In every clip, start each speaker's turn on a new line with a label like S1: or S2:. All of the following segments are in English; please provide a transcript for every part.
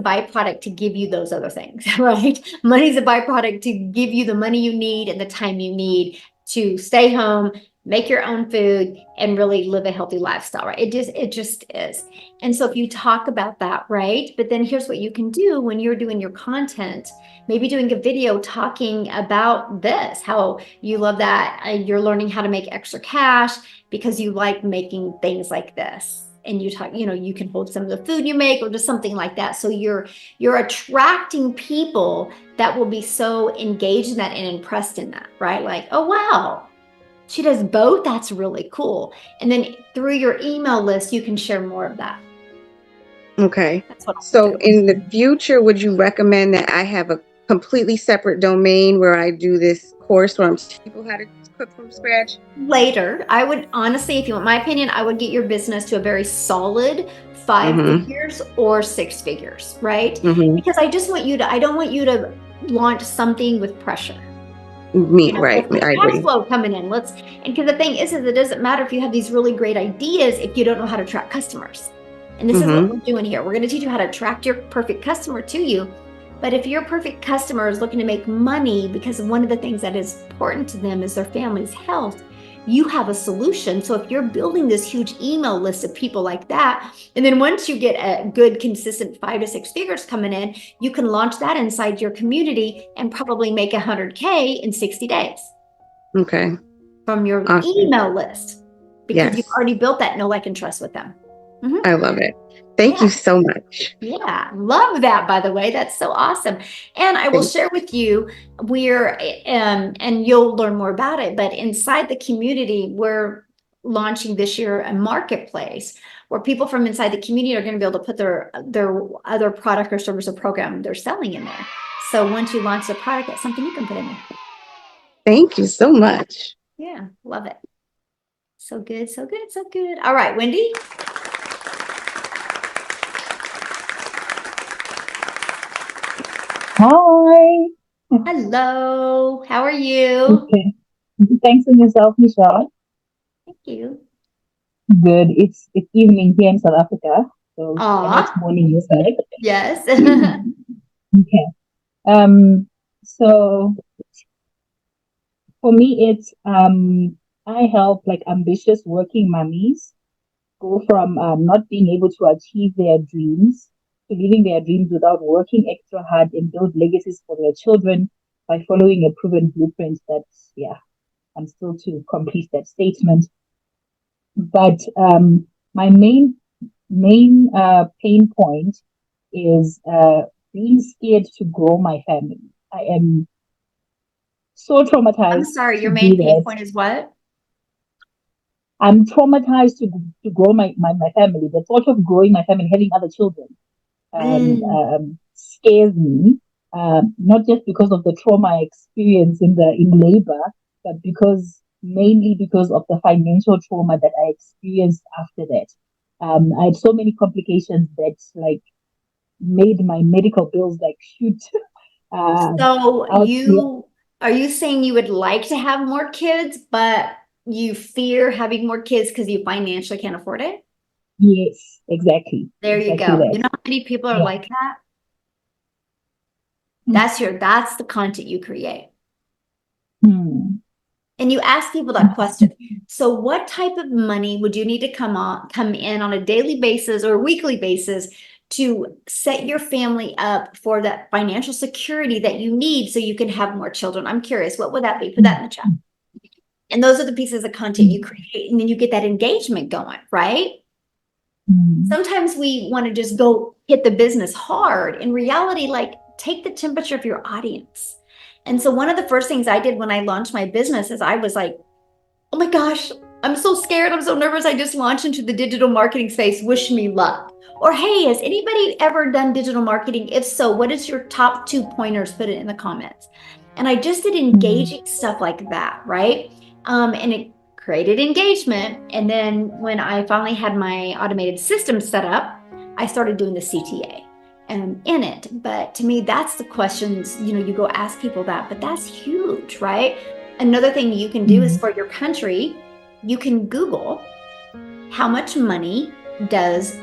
S1: byproduct to give you those other things, right? Money's a byproduct to give you the money you need and the time you need to stay home, make your own food, and really live a healthy lifestyle, right? It just is. And so if you talk about that, right? But then here's what you can do when you're doing your content, maybe doing a video talking about this, how you love that you're learning how to make extra cash because you like making things like this. And you talk, you can hold some of the food you make or just something like that. So you're attracting people that will be so engaged in that and impressed in that, right? Like, oh wow, she does both. That's really cool. And then through your email list, you can share more of that.
S2: Okay.
S1: That's what I
S2: So
S1: do.
S2: in the future, would you recommend that I have a completely separate domain where I do this course where I'm teaching people how to cook from scratch?
S1: Later, I would honestly, if you want my opinion, I would get your business to a very solid five
S2: Mm-hmm.
S1: figures or six figures, right?
S2: Mm-hmm.
S1: Because I don't want you to launch something with pressure.
S2: Me, right.
S1: With the
S2: I
S1: cash
S2: agree.
S1: flow coming in, and because the thing is it doesn't matter if you have these really great ideas if you don't know how to attract customers. And this is what
S2: Mm-hmm.
S1: we're doing here. We're going to teach you how to attract your perfect customer to you. But if your perfect customer is looking to make money because one of the things that is important to them is their family's health, you have a solution. So if you're building this huge email list of people like that, and then once you get a good, consistent 5 to 6 figures coming in, you can launch that inside your community and probably make 100K in 60 days
S2: Okay.
S1: from your
S2: Awesome.
S1: email list because you've
S2: Yes.
S1: already built that know, like, and trust with them. Mhm.
S2: I love it. Thank you
S1: Yeah.
S2: so much.
S1: Yeah, love that, by the way. That's so awesome. And I will
S2: Thank
S1: share with you, and you'll learn more about it, but inside the community, we're launching this year a marketplace where people from inside the community are going to be able to put their other product or service or program they're selling in there. So once you launch the product, that's something you can put in there.
S2: Thank you so much.
S1: Yeah, love it. So good, so good, so good. All right, Wendy.
S3: Hi.
S1: Hello. How are you?
S3: Okay. Thanks for yourself, Michelle.
S1: Thank you.
S3: Good. It's evening here in South Africa, so I know it's
S1: Aw,
S3: morning your side.
S1: yes.
S3: Okay. Um. So for me, it's I help like ambitious working mummies go from not being able to achieve their dreams to living their dreams without working extra hard and build legacies for their children by following a proven blueprint. That's yeah. I'm still to complete that statement. But my main pain point is being scared to grow my family. I am so
S1: I'm
S3: traumatized
S1: sorry,
S3: to
S1: your
S3: do
S1: main pain
S3: that.
S1: point is what?
S3: I'm traumatized to grow my family. The thought of growing my family, having other children,
S1: Mm.
S3: scares me. Not just because of the trauma I experienced in labor, but mainly because of the financial trauma that I experienced after that. I had so many complications that like made my medical bills like shoot
S1: So
S3: out. Yeah.
S1: are you saying you would like to have more kids, but you fear having more kids because you financially can't afford it?
S3: Yes, exactly,
S1: There you
S3: exactly
S1: go. You
S3: that.
S1: know how many people are
S3: Yeah.
S1: like that?
S3: Mm.
S1: That's the content you create.
S3: Hmm.
S1: And you ask people that question. So what type of money would you need to come in on a daily basis or weekly basis to set your family up for that financial security that you need so you can have more children? I'm curious, what would that be? Put that in the chat. And those are the pieces of content you
S3: Mm.
S1: create, and then you get that engagement going, right?
S3: Mm.
S1: Sometimes we want to just go hit the business hard. In reality, like, take the temperature of your audience. And so one of the first things I did when I launched my business is I was like, oh my gosh, I'm so scared. I'm so nervous. I just launched into the digital marketing space. Wish me luck. Or, hey, has anybody ever done digital marketing? If so, what is your top 2 pointers? Put it in the comments. And I just did
S3: Mm.
S1: engaging stuff like that, right? And it created engagement. And then when I finally had my automated system set up, I started doing the CTA in it. But to me, that's the questions, you go ask people that, but that's huge, right? Another thing you can do is
S3: Mm.
S1: for your country, you can Google how much money does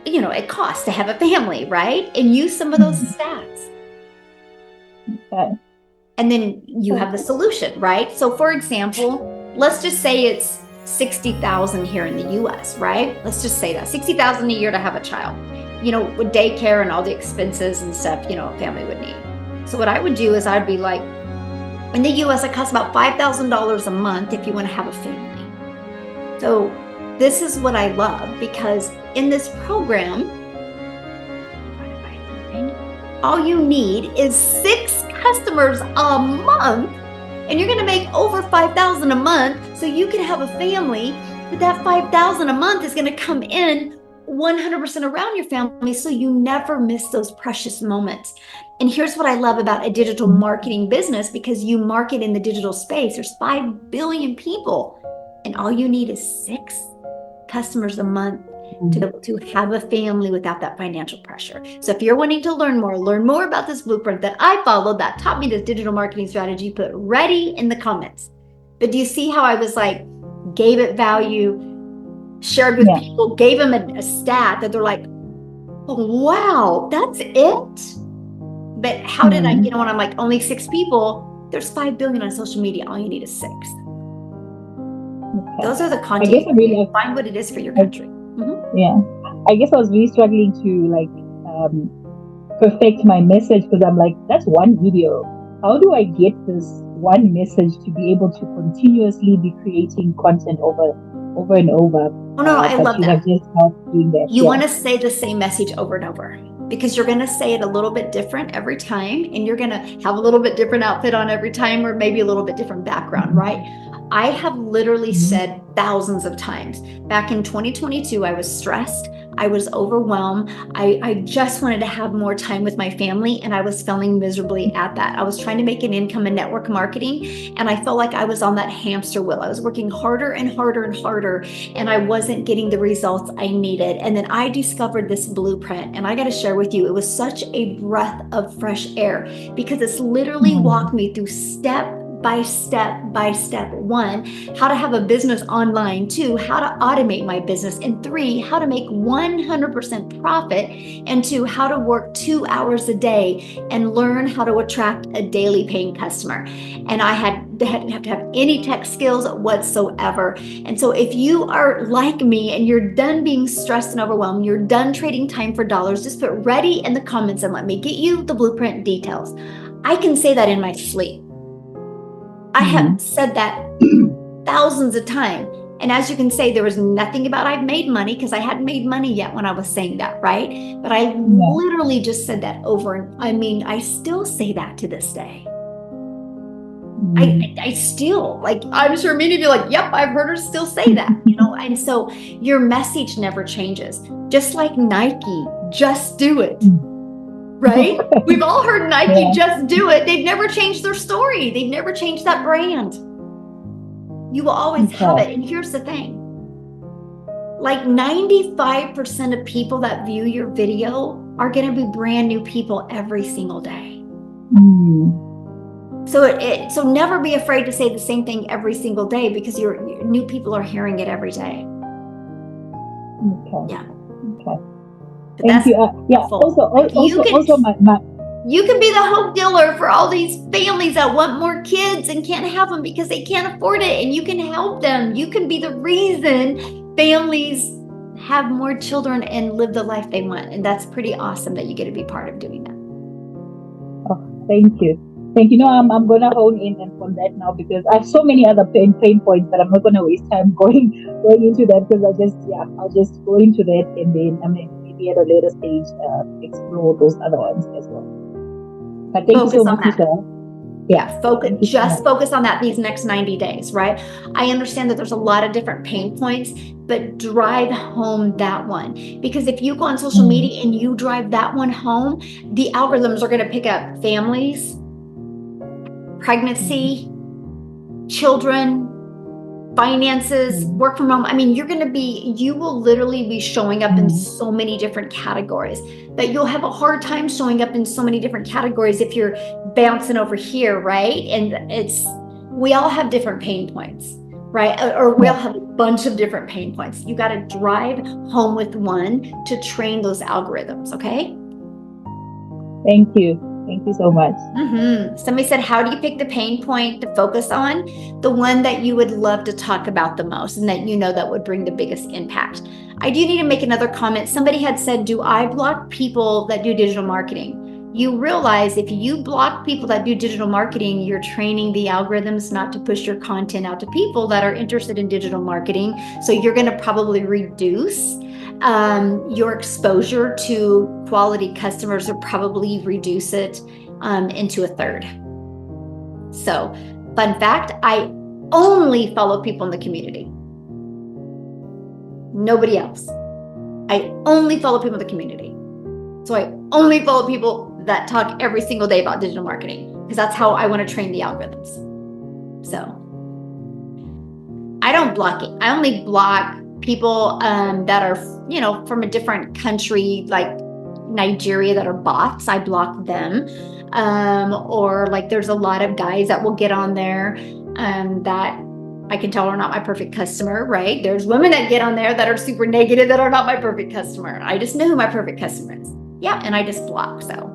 S1: it costs to have a family, right? And use some of those stats.
S3: Okay.
S1: And then you have the solution, right? So for example, let's just say it's 60,000 here in the US, right? Let's just say that 60,000 a year to have a child, with daycare and all the expenses and stuff, a family would need. So what I would do is I'd be like, in the US, it costs about $5,000 a month if you want to have a family. So this is what I love, because in this program, all you need is 6 customers a month, and you're going to make over $5,000 a month, so you can have a family. But that $5,000 a month is going to come in 100% around your family, so you never miss those precious moments. And here's what I love about a digital marketing business, because you market in the digital space. There's 5 billion people, and all you need is 6 customers a month to have a family without that financial pressure. So if you're wanting to learn more about this blueprint that I followed that taught me this digital marketing strategy, put ready in the comments. But do you see how I was like, gave it value, shared with people, gave them a stat that they're like, oh, wow, that's it? But how did I, when I'm like, only 6 people, there's 5 billion on social media, all you need is 6. Those are the content.
S3: I guess I really
S1: find what it is for your country.
S3: Yeah, I guess I was really struggling to perfect my message, because I'm like, that's one video. How do I get this one message to be able to continuously be creating content over and over?
S1: Oh no, I love that.
S3: Just helped doing that.
S1: You want to say the same message over and over, because you're going to say it a little bit different every time, and you're going to have a little bit different outfit on every time, or maybe a little bit different background, right? I have literally said thousands of times. Back in 2022, I was stressed. I was overwhelmed. I just wanted to have more time with my family, and I was failing miserably at that. I was trying to make an income in network marketing, and I felt like I was on that hamster wheel. I was working harder and harder and harder, and I wasn't getting the results I needed. And then I discovered this blueprint, and I got to share with you, it was such a breath of fresh air, because it's literally walked me through step by step. 1, how to have a business online. 2, how to automate my business. And 3, how to make 100% profit. And 2, how to work 2 hours a day and learn how to attract a daily paying customer. And I didn't have to have any tech skills whatsoever. And so if you are like me and you're done being stressed and overwhelmed, you're done trading time for dollars, just put ready in the comments and let me get you the blueprint details. I can say that in my sleep. I have said that thousands of times. And as you can say, there was nothing about I've made money, because I hadn't made money yet when I was saying that, right? But I literally just said that over. And I mean, I still say that to this day. I still, like, I'm sure many of you are like, yep, I've heard her still say that, and so your message never changes. Just like Nike, just do it. Right? We've all heard Nike, just do it. They've never changed their story. They've never changed that brand. You will always have it. And here's the thing. Like 95% of people that view your video are going to be brand new people every single day. So never be afraid to say the same thing every single day, because your new people are hearing it every day.
S3: Okay.
S1: Yeah.
S3: Okay.
S1: But
S3: Thank you.
S1: You can be the hope dealer for all these families that want more kids and can't have them because they can't afford it, and you can help them. You can be the reason families have more children and live the life they want, and that's pretty awesome that you get to be part of doing that.
S3: Oh, thank you. I'm going to hone in on that now, because I have so many other pain points, but I'm not going to waste time going into that, because I'll just go into that, and then maybe at a later stage explore those other ones as well. But thank you so much, Michelle.
S1: Focus on that these next 90 days, right? I understand that there's a lot of different pain points, but drive home that one. Because if you go on social media and you drive that one home, the algorithms are going to pick up families, pregnancy, children, finances, work from home. I mean, you will literally be showing up in so many different categories that you'll have a hard time showing up in so many different categories if you're bouncing over here, right? And we all have different pain points, right? Or we all have bunch of different pain points. You got to drive home with one to train those algorithms, okay?
S3: Thank you. Thank you so much.
S1: Somebody said, how do you pick the pain point to focus on? The one that you would love to talk about the most and that you know that would bring the biggest impact. I do need to make another comment. Somebody had said, do I block people that do digital marketing? You realize if you block people that do digital marketing, you're training the algorithms not to push your content out to people that are interested in digital marketing. So you're going to probably reduce your exposure to quality customers, or probably reduce it into a third. So, fun fact, I only follow people in the community. Nobody else. I only follow people in the community. So I only follow people that talk every single day about digital marketing, because that's how I want to train the algorithms. So I don't block it. I only block people that are, from a different country, like Nigeria, that are bots. I block them. Or like there's a lot of guys that will get on there that I can tell are not my perfect customer, right? There's women that get on there that are super negative that are not my perfect customer. I just know who my perfect customer is. Yeah, and I just block. So